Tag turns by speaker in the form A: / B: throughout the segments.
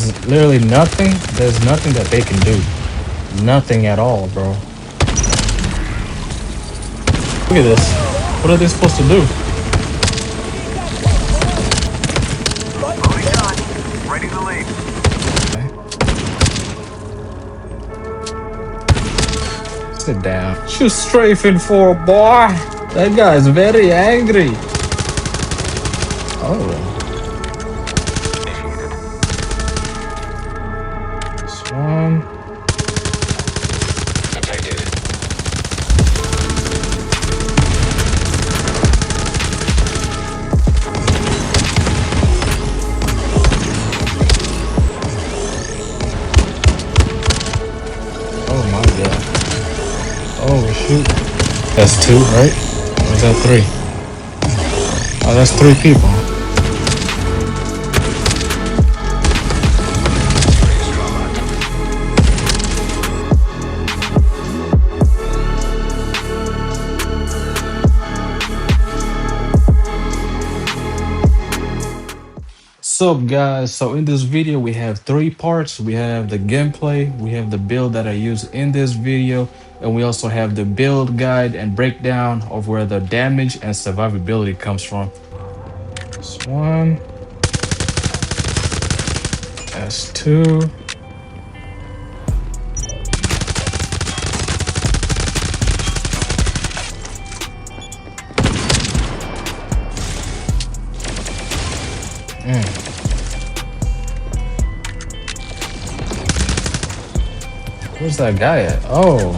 A: There's literally nothing. There's nothing that they can do. Nothing at all, bro. Look at this. What are they supposed to do?
B: Ready to leave.
A: Sit down. Shoot strafing for a boy. That guy is very angry. Oh. This one. Oh my god. Oh shoot. That's two, right? Or is that three? Oh, that's three people. What's up guys? So in this video we have three parts. We have the gameplay, we have the build that I use in this video, and we also have the build guide and breakdown of where the damage and survivability comes from. This one. That's two. Where's that guy at? Oh.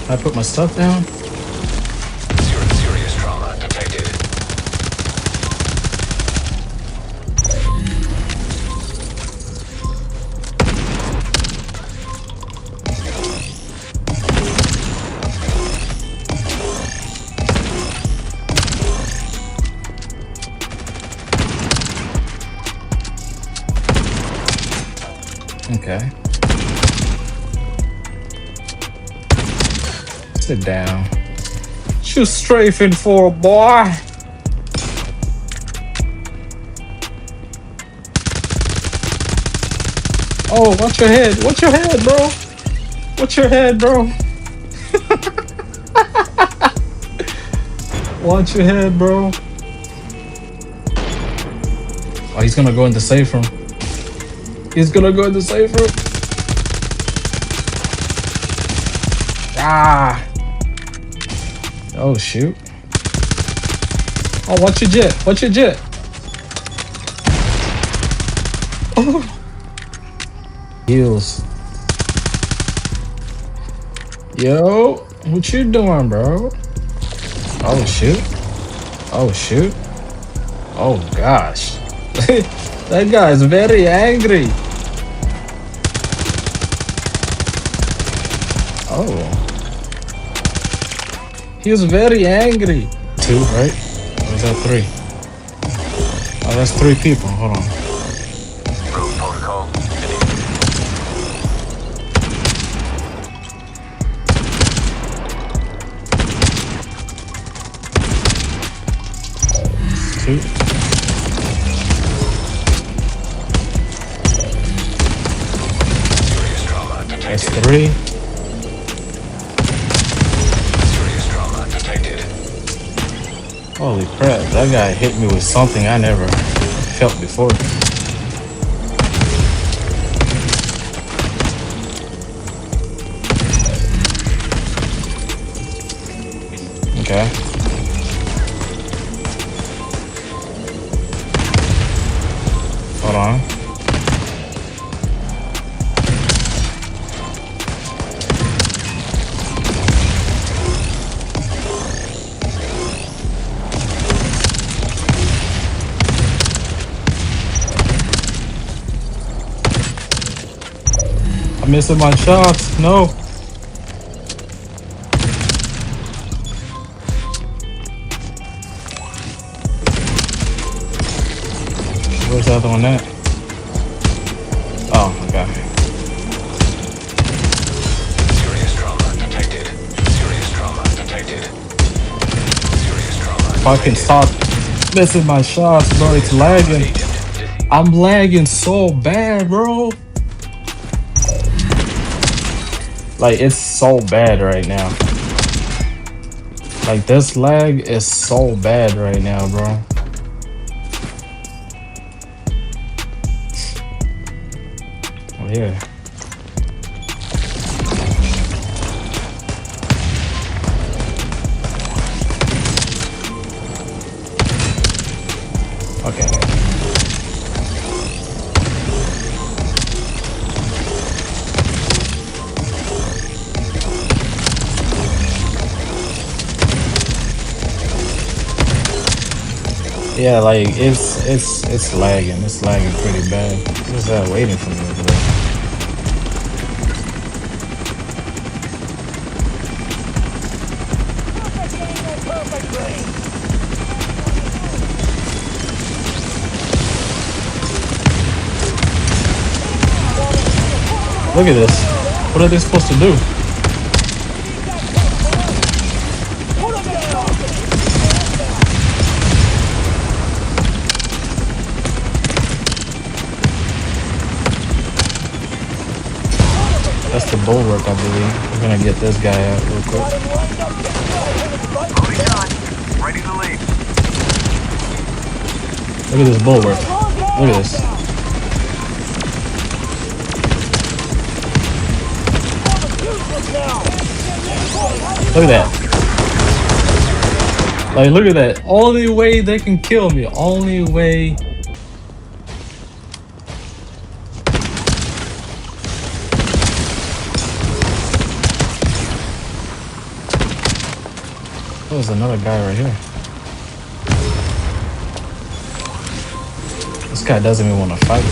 A: I put my stuff down.
B: Serious trauma detected.
A: Okay. Sit down. Shoot strafing for a boy. Oh, watch your head. Watch your head, bro. Watch your head, bro. Watch your head, bro. Oh, he's gonna go in the safe room. He's gonna go in the safe room. Ah. Oh shoot. Oh, watch your jet. Watch your jet. Oh. Heals. Yo, what you doing, bro? Oh shoot. Oh shoot. Oh gosh. That guy is very angry. Oh. He was very angry. Two, right? Or is that three? Oh, that's three people. Hold on.
B: Road protocol.
A: Two. That's three. Holy crap, that guy hit me with something I never felt before. Okay. Hold on. I'm missing my shots. No. Where's the other one at? Oh, okay.
B: Serious trauma detected. Serious trauma detected. Serious trauma
A: If I can
B: detected.
A: stop missing my shots, bro, it's lagging. I'm lagging so bad, bro. Like, it's so bad right now. Like, this lag is so bad right now, bro. Oh, yeah. Okay. Yeah, like it's lagging. It's lagging pretty bad. What is that waiting for me over there? Look at this. What are they supposed to do? That's the bulwark, I believe. We're gonna get this guy out real quick.
B: Loading done. Ready to leave.
A: Look at this bulwark. Look at this. Look at that. Like, look at that. Only way they can kill me. Only way. Oh, there's another guy right here. This guy doesn't even want to fight.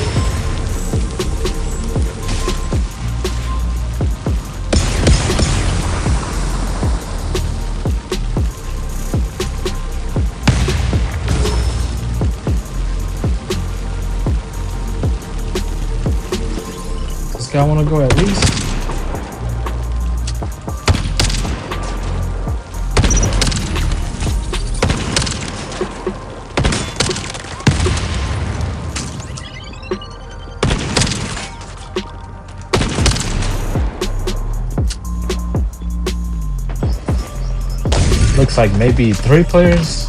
A: This guy want to go at least. Looks like maybe 3 players.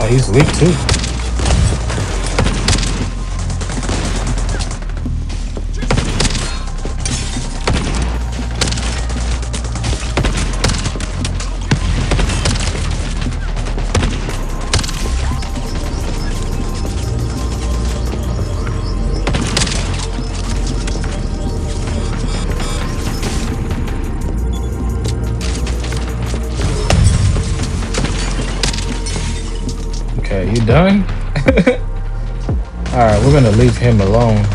A: Oh, he's weak too. Okay, you done? Alright, we're gonna leave him alone.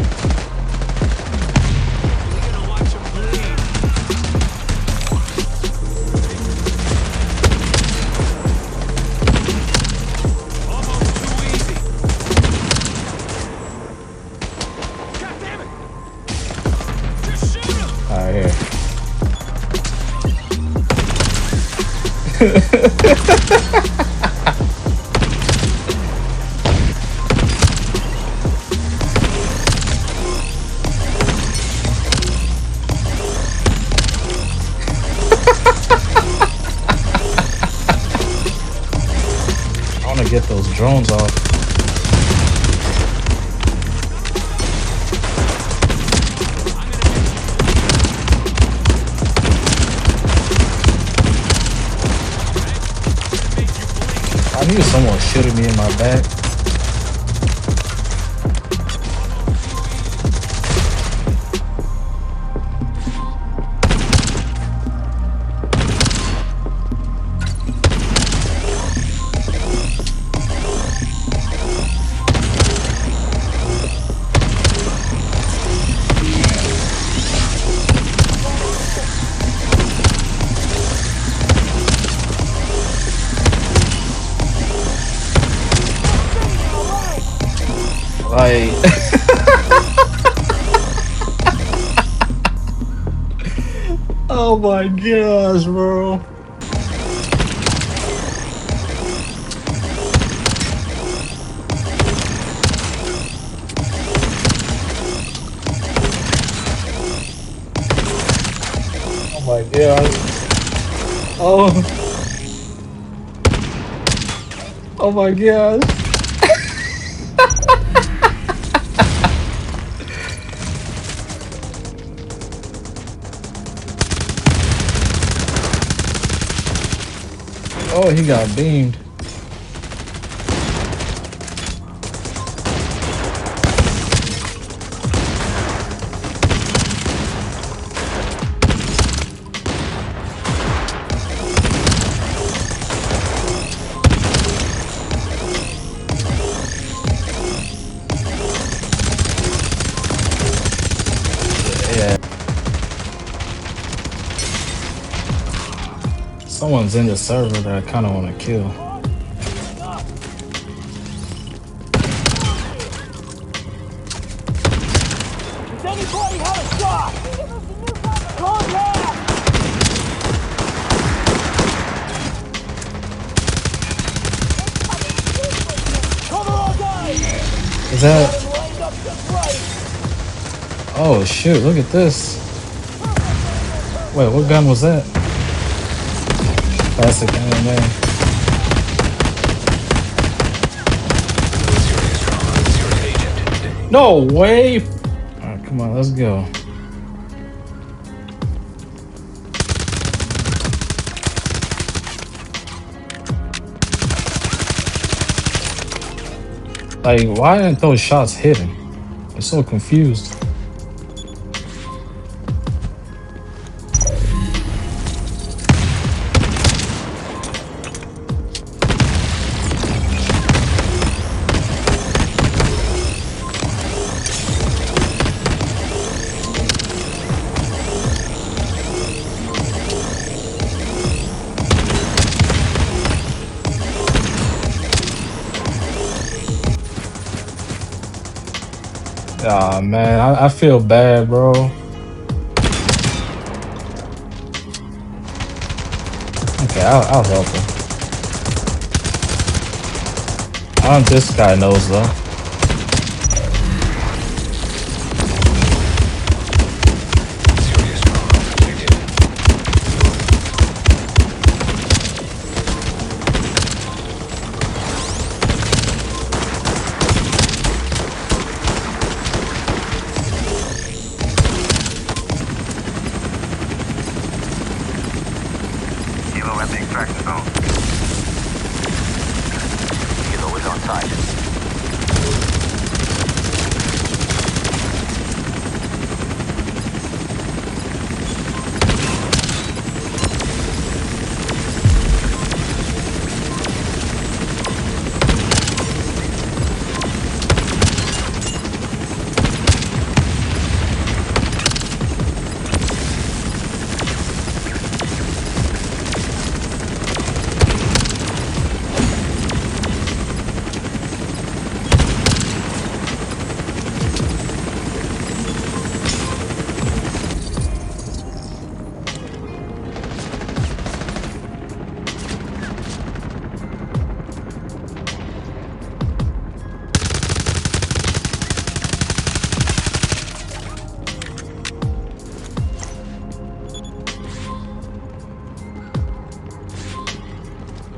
A: Alright, here. I wanna get those drones off. I knew someone was shooting me in my back. Like, oh my gosh, bro. Oh my gosh. Oh, oh my gosh. Oh, he got beamed. Yeah. Someone's in the server that I kind of want to kill.
C: Does anybody have a shot? Contact! Cover our guys!
A: Is that?
C: Lined up just right!
A: Oh shoot! Look at this. Wait, what gun was that? Classic anime.
B: Serious trauma. Serious agent.
A: No way! Alright, come on, let's go. Like, why didn't those shots hit him? I'm so confused. Ah man, I feel bad, bro. Okay, I'll help him. I don't think this guy knows though.
B: Serious trauma detected.
D: Kilo at the extraction zone. Kilo is on site.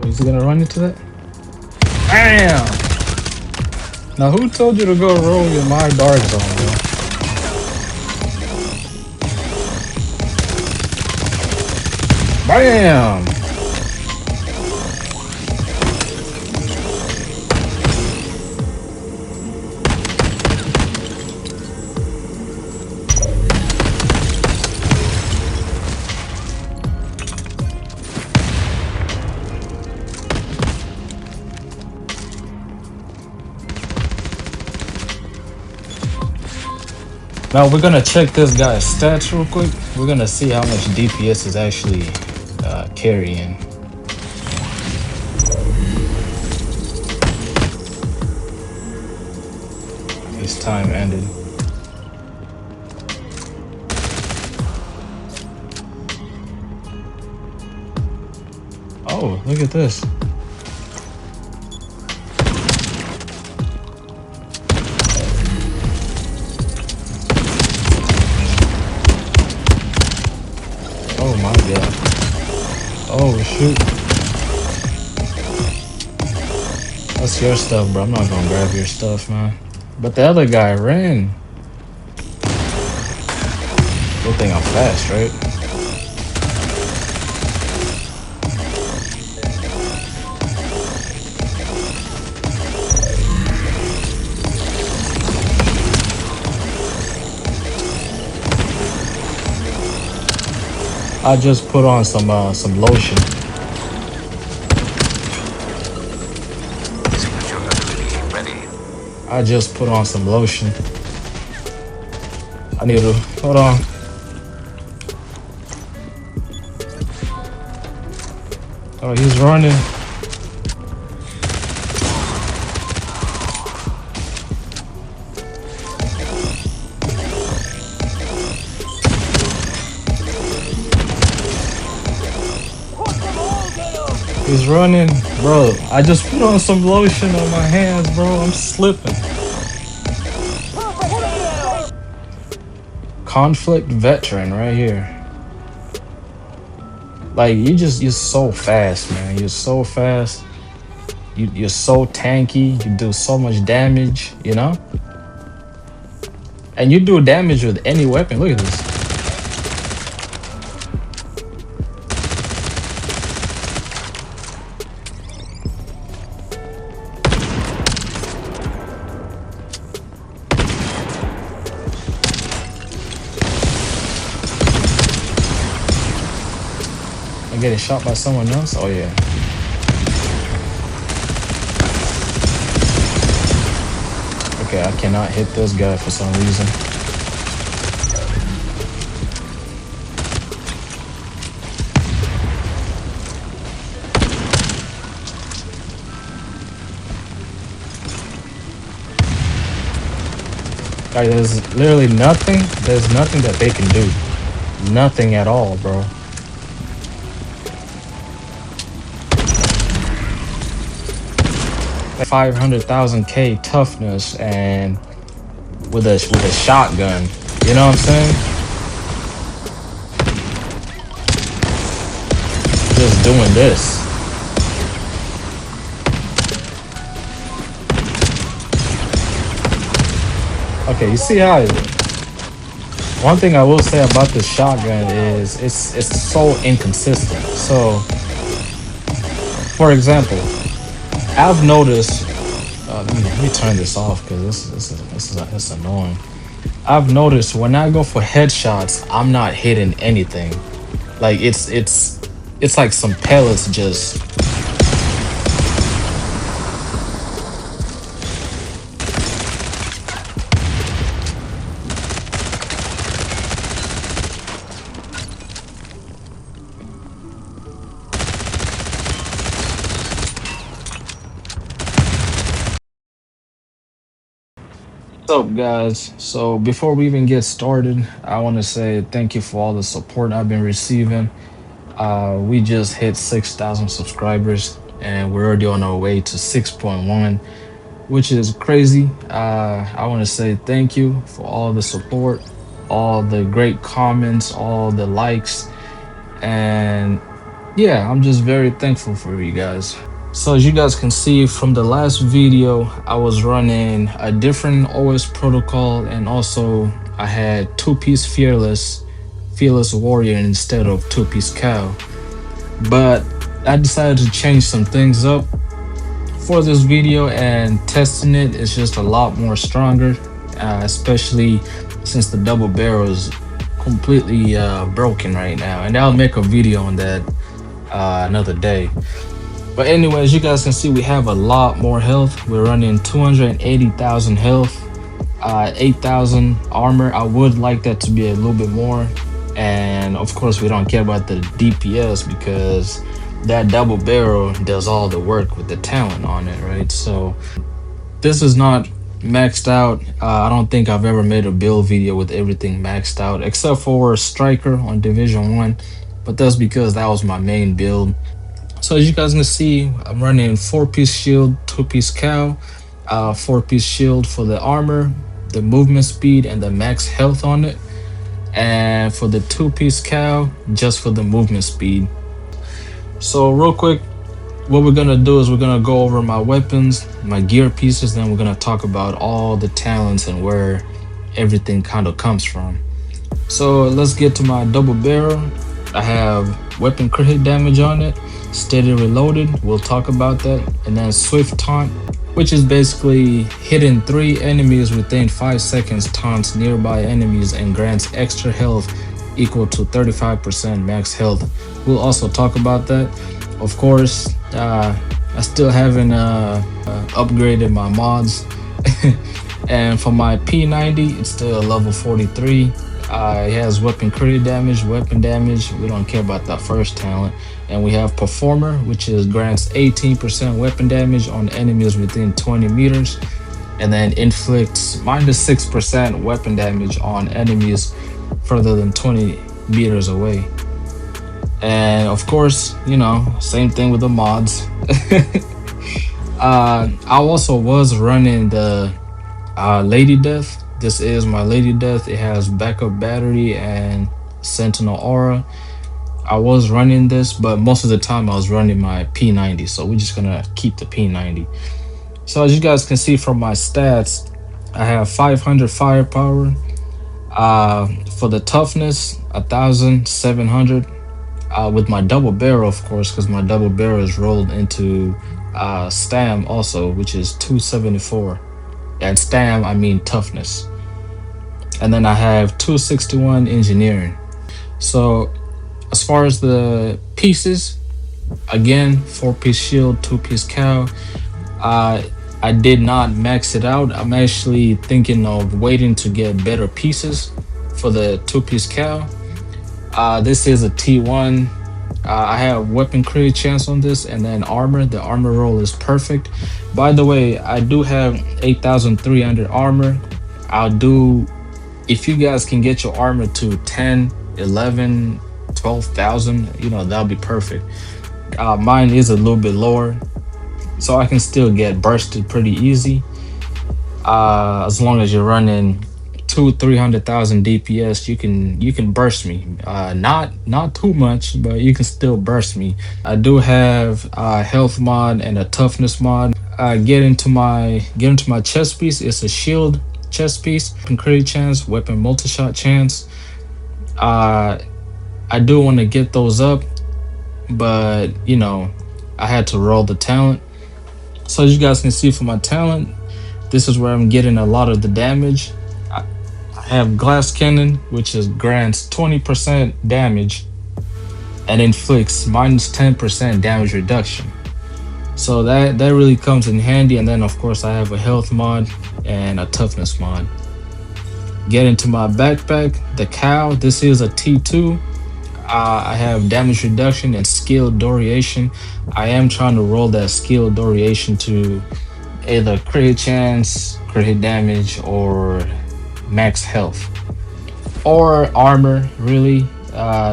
A: Is he gonna run into that? Bam! Now who told you to go rogue in my dark zone, bro? Bam! Now we're gonna check this guy's stats real quick. We're gonna see how much DPS is actually carrying. His time ended. Oh, look at this. Oh my god. Oh shoot. That's your stuff, bro. I'm not gonna grab your stuff, man. But the other guy ran. Good thing I'm fast, right? I just put on some lotion.
D: Signature ability ready.
A: I just put on some lotion. I need to hold on. Oh, he's running. He's running, bro. I just put on some lotion on my hands, bro. I'm slipping. Conflict veteran right here. Like you're so fast, man. You're so fast. You're so tanky. You do so much damage, you know? And you do damage with any weapon. Look at this. I'm getting shot by someone else. Oh yeah. Okay, I cannot hit this guy for some reason. Like, there's literally nothing. There's nothing that they can do. Nothing at all, bro. Like 500,000 toughness and with a shotgun. You know what I'm saying? Just doing this. Okay, you see how one thing I will say about this shotgun is it's so inconsistent. So, for example, I've noticed. Let me turn this off because this is annoying. I've noticed when I go for headshots, I'm not hitting anything. Like it's like some pellets just. What's up, guys? So before we even get started, I want to say thank you for all the support I've been receiving. We just hit 6,000 subscribers and we're already on our way to 6.1, which is crazy. I want to say thank you for all the support, all the great comments, all the likes, and yeah, I'm just very thankful for you guys. So as you guys can see from the last video, I was running a different OS protocol, and also I had two-piece fearless warrior instead of two-piece cow. But I decided to change some things up for this video, and testing it is just a lot more stronger, especially since the double barrel is completely broken right now, and I'll make a video on that another day. But anyways, you guys can see we have a lot more health. We're running 280,000 health. 8,000 armor. I would like that to be a little bit more. And of course, we don't care about the DPS because that double barrel does all the work with the talent on it, right? So this is not maxed out. I don't think I've ever made a build video with everything maxed out except for Striker on Division 1, but that's because that was my main build. So as you guys can see, I'm running 4-piece shield, 2-piece cow, 4-piece shield for the armor, the movement speed, and the max health on it. And for the 2-piece cow, just for the movement speed. So real quick, what we're gonna do is we're gonna go over my weapons, my gear pieces, then we're gonna talk about all the talents and where everything kind of comes from. So let's get to my double barrel. I have weapon crit hit damage on it, steady reloaded, we'll talk about that, and then swift taunt, which is basically hitting 3 enemies within 5 seconds, taunts nearby enemies and grants extra health equal to 35% max health. We'll also talk about that. Of course, I still haven't upgraded my mods. And for my P90, it's still a level 43. It has weapon crit damage, weapon damage. We don't care about that first talent. And we have Performer, which is grants 18% weapon damage on enemies within 20 meters. And then inflicts minus 6% weapon damage on enemies further than 20 meters away. And of course, you know, same thing with the mods. I also was running the Lady Death. This is my Lady Death. It has backup battery and Sentinel aura. I was running this, but most of the time I was running my P90, so we're just gonna keep the P90. So as you guys can see from my stats, I have 500 firepower. For the toughness, 1,700. With my double barrel, of course, because my double barrel is rolled into stam also, which is 274. And stam, I mean toughness. And then I have 261 engineering. So as far as the pieces, again, 4-piece shield, 2-piece cow. I did not max it out. I'm actually thinking of waiting to get better pieces for the 2-piece cow. This is a T1. I have weapon crit chance on this, and then armor. The armor roll is perfect. By the way, I do have 8,300 armor. I'll do, if you guys can get your armor to 10, 11, 12,000, you know, that'll be perfect. Mine is a little bit lower, so I can still get bursted pretty easy. As long as you're running 300,000 DPS, you can burst me. Not too much, but you can still burst me. I do have a health mod and a toughness mod. Get into my chest piece. It's a shield chest piece, weapon crit chance, weapon multi-shot chance. I do want to get those up, but you know, I had to roll the talent. So as you guys can see from my talent, this is where I'm getting a lot of the damage. I have glass cannon, which is grants 20% damage and inflicts minus 10% damage reduction. So that really comes in handy. And then of course I have a health mod and a toughness mod. Get into my backpack, the cow. This is a T2. I have damage reduction and skill variation. I am trying to roll that skill variation to either crit chance, crit hit damage, or max health, or armor, really,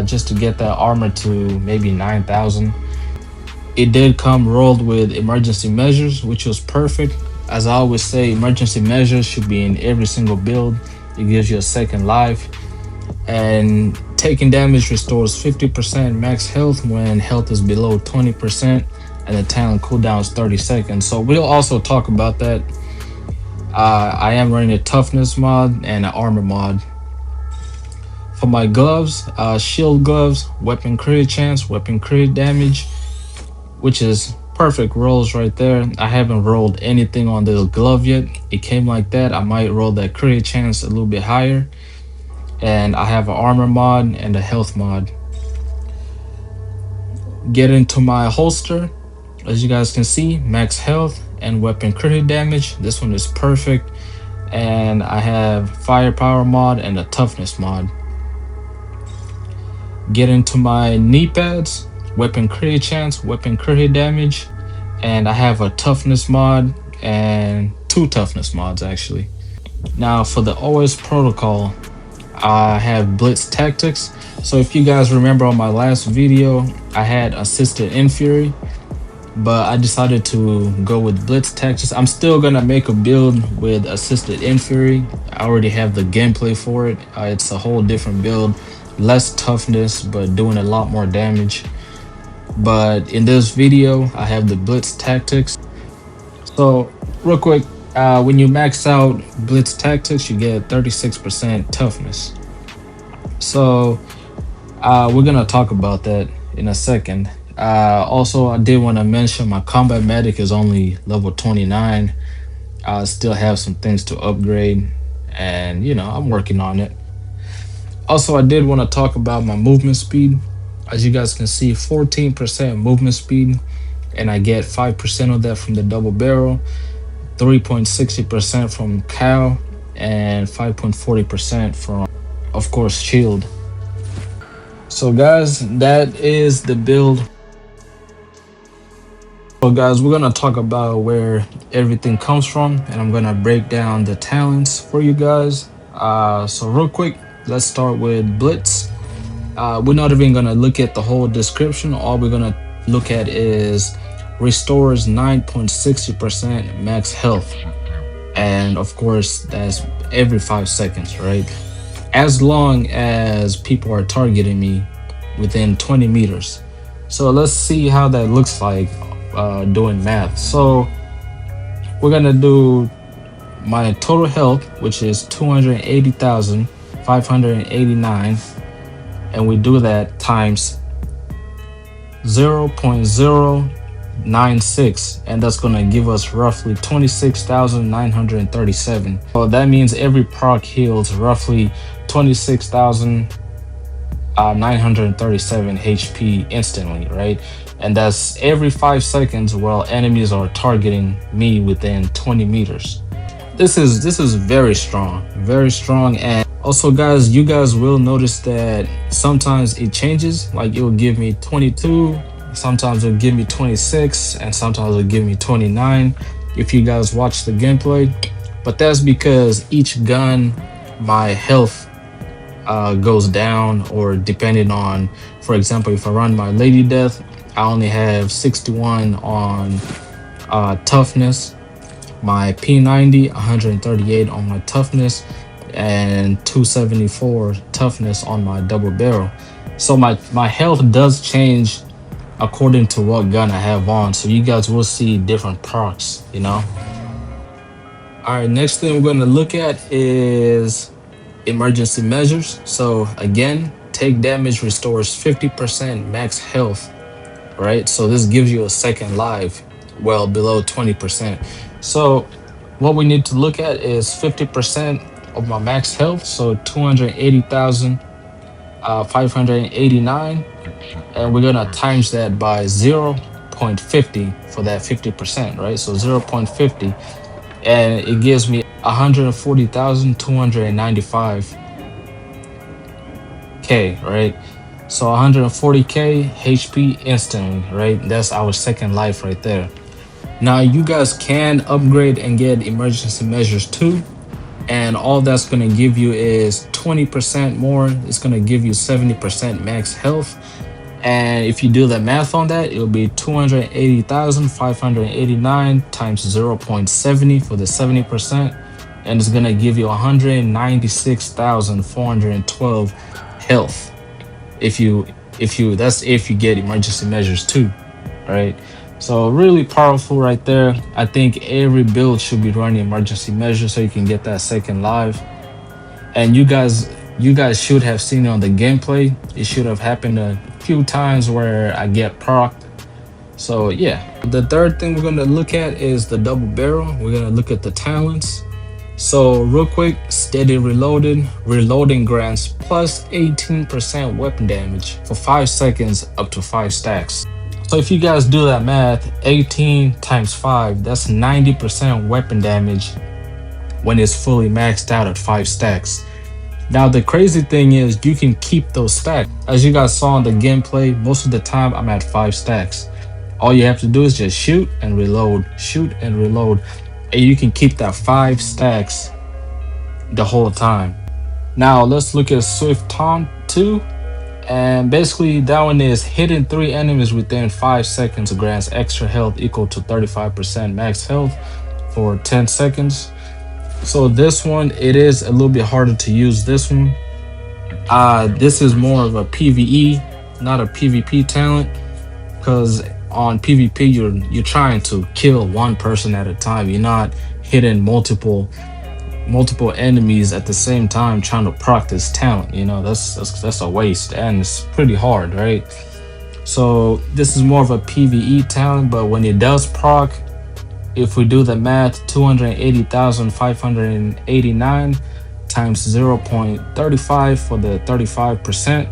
A: just to get that armor to maybe 9,000. It did come rolled with emergency measures, which was perfect. As I always say, emergency measures should be in every single build. It gives you a second life. And taking damage restores 50% max health when health is below 20%, and the talent cooldown is 30 seconds. So we'll also talk about that. I am running a toughness mod and an armor mod. For my gloves, shield gloves, weapon crit chance, weapon crit damage, which is perfect rolls right there. I haven't rolled anything on this glove yet. It came like that. I might roll that crit chance a little bit higher. And I have an armor mod and a health mod. Get into my holster. As you guys can see, max health and weapon crit damage. This one is perfect. and I have firepower mod and a toughness mod. Get into my knee pads, weapon crit chance, weapon crit hit damage, and I have a toughness mod and two toughness mods actually. Now for the OS protocol, I have Blitz Tactics. So if you guys remember on my last video, I had assisted infury, but I decided to go with Blitz Tactics. I'm still gonna make a build with assisted infury. I already have the gameplay for it. It's a whole different build, less toughness, but doing a lot more damage. But in this video, I have the Blitz Tactics. So real quick, when you max out Blitz Tactics, you get 36% toughness. So we're gonna talk about that in a second. Also, I did want to mention my combat medic is only level 29. I still have some things to upgrade, and I'm working on it. Also, I did want to talk about my movement speed. As you guys can see, 14% movement speed, and I get 5% of that from the double barrel, 3.60% from cow, and 5.40% from, of course, shield. So guys, that is the build. So guys, we're gonna talk about where everything comes from, and I'm gonna break down the talents for you guys. So real quick, let's start with Blitz. We're not even gonna look at the whole description. All we're gonna look at is restores 9.60% max health, and of course that's every 5 seconds, right? As long as people are targeting me within 20 meters. So let's see how that looks like doing math. So we're gonna do my total health, which is 280,589, and we do that times 0.096, and that's gonna give us roughly 26,937. So that means every proc heals roughly 26,937 HP instantly, right? And that's every 5 seconds while enemies are targeting me within 20 meters. This is very strong, very strong. And also guys, you guys will notice that sometimes it changes. Like it will give me 22, sometimes it'll give me 26, and sometimes it'll give me 29 if you guys watch the gameplay. But that's because each gun, my health goes down, or depending on, for example, if I run my Lady Death, I only have 61 on toughness. My P90, 138 on my toughness, and 274 toughness on my double barrel. So my health does change according to what gun I have on. So you guys will see different procs, All right, next thing we're gonna look at is emergency measures. So again, take damage restores 50% max health, right? So this gives you a second life, well below 20%. So what we need to look at is 50% of my max health, so 280,589, and we're gonna times that by 0.50 for that 50%, right? So 0.50, and it gives me 140,295k, right? So 140k HP instantly, right? That's our second life right there. Now you guys can upgrade and get emergency measures too, and all that's going to give you is 20% more. It's going to give you 70% max health, and if you do the math on that, it'll be 280,589 times 0.70 for the 70%, and it's going to give you 196,412 health. If you that's if you get emergency measures too, right? So really powerful right there. I think every build should be running emergency measures so you can get that second life. And you guys should have seen it on the gameplay. It should have happened a few times where I get procced. So yeah. The third thing we're gonna look at is the double barrel. We're gonna look at the talents. So real quick, steady reloading grants plus 18% weapon damage for 5 seconds up to 5 stacks. So if you guys do that math, 18 times 5, that's 90% weapon damage, when it's fully maxed out at 5 stacks. Now the crazy thing is you can keep those stacks. As you guys saw in the gameplay, most of the time I'm at 5 stacks. All you have to do is just shoot and reload, shoot and reload, and you can keep that 5 stacks the whole time. Now let's look at Swift Taunt 2. And basically that one is hitting 3 enemies within 5 seconds grants extra health equal to 35% max health for 10 seconds. So this one, it is a little bit harder to use this one. This is more of a PvE, not a PvP talent, because on PvP you're trying to kill one person at a time. You're not hitting multiple enemies at the same time trying to proc this talent. You know, that's a waste, and it's pretty hard, right? So this is more of a PvE talent, but when it does proc, if we do the math, 280,589 times 0.35 for the 35%,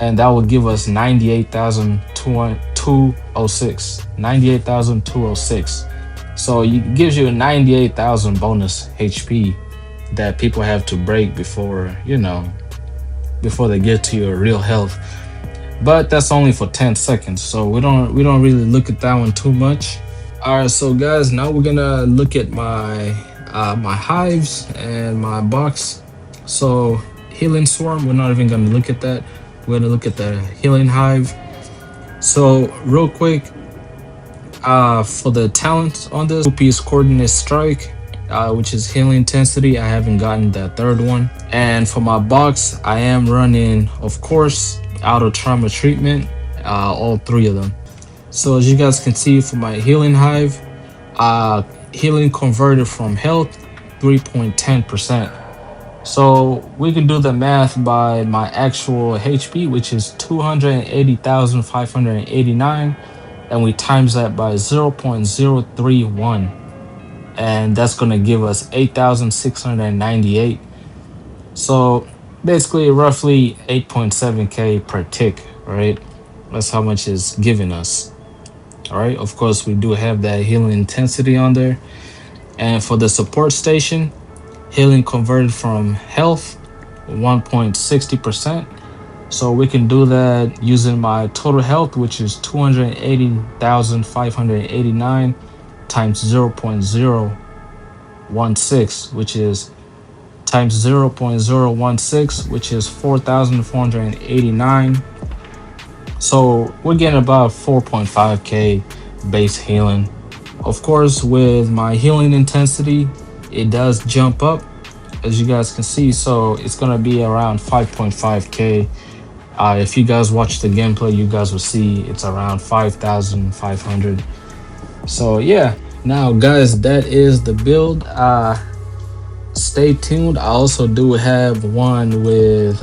A: and that will give us 98,206. 98,206. So it gives you 98,000 bonus HP that people have to break before, before they get to your real health. But that's only for 10 seconds, so we don't really look at that one too much. All right, so guys, now we're gonna look at my my hives and my box. So healing swarm, we're not even gonna look at that. We're gonna look at the healing hive. So real quick, for the talent on this, 2-piece coordinate strike, which is healing intensity. I haven't gotten that third one. And for my box, I am running, of course, auto trauma treatment, all 3 of them. So as you guys can see, for my healing hive, healing converted from health 3.10%. So we can do the math by my actual HP, which is 280,589, and we times that by 0.031, and that's going to give us 8,698. So basically roughly 8.7k per tick, right? That's how much it's giving us. All right, of course we do have that healing intensity on there. And for the support station, healing converted from health 1.60%. So we can do that using my total health, which is 280,589 times 0.016, which is times 0.016, which is 4,489. So we're getting about 4.5k base healing. Of course, with my healing intensity, it does jump up, as you guys can see. So it's gonna be around 5.5k. If you guys watch the gameplay, you guys will see it's around 5,500. So yeah, now guys, that is the build. Stay tuned. I also do have one with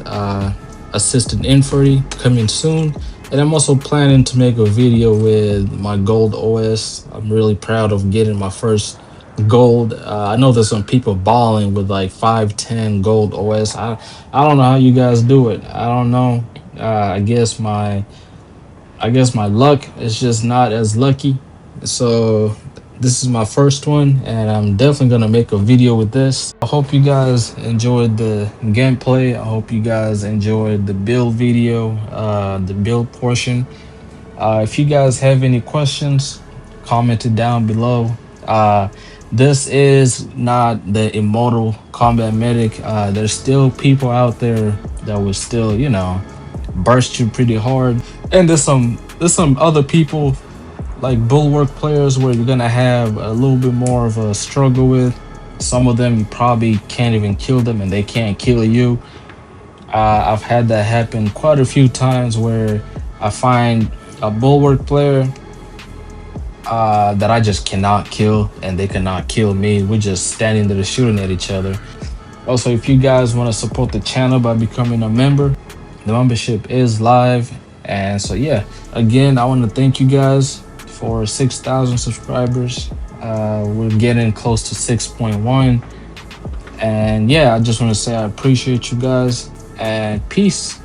A: assisted infantery coming soon. And I'm also planning to make a video with my gold OS. I'm really proud of getting my first gold. I know there's some people balling with like 5-10 gold OS. I don't know how you guys do it. I don't know. I guess my luck is just not as lucky. So this is my first one, and I'm definitely gonna make a video with this. I hope you guys enjoyed the gameplay. I hope you guys enjoyed the build video, the build portion. If you guys have any questions, comment it down below. This is not the immortal combat medic. There's still people out there that will still, burst you pretty hard. And there's some other people like bulwark players where you're gonna have a little bit more of a struggle with. Some of them you probably can't even kill them, and they can't kill you. I've had that happen quite a few times where I find a bulwark player that I just cannot kill, and they cannot kill me. We're just standing there shooting at each other. Also, if you guys want to support the channel by becoming a member, the membership is live. And so yeah, again, I want to thank you guys for 6,000 subscribers. We're getting close to 6.1, and yeah, I just want to say I appreciate you guys, and peace.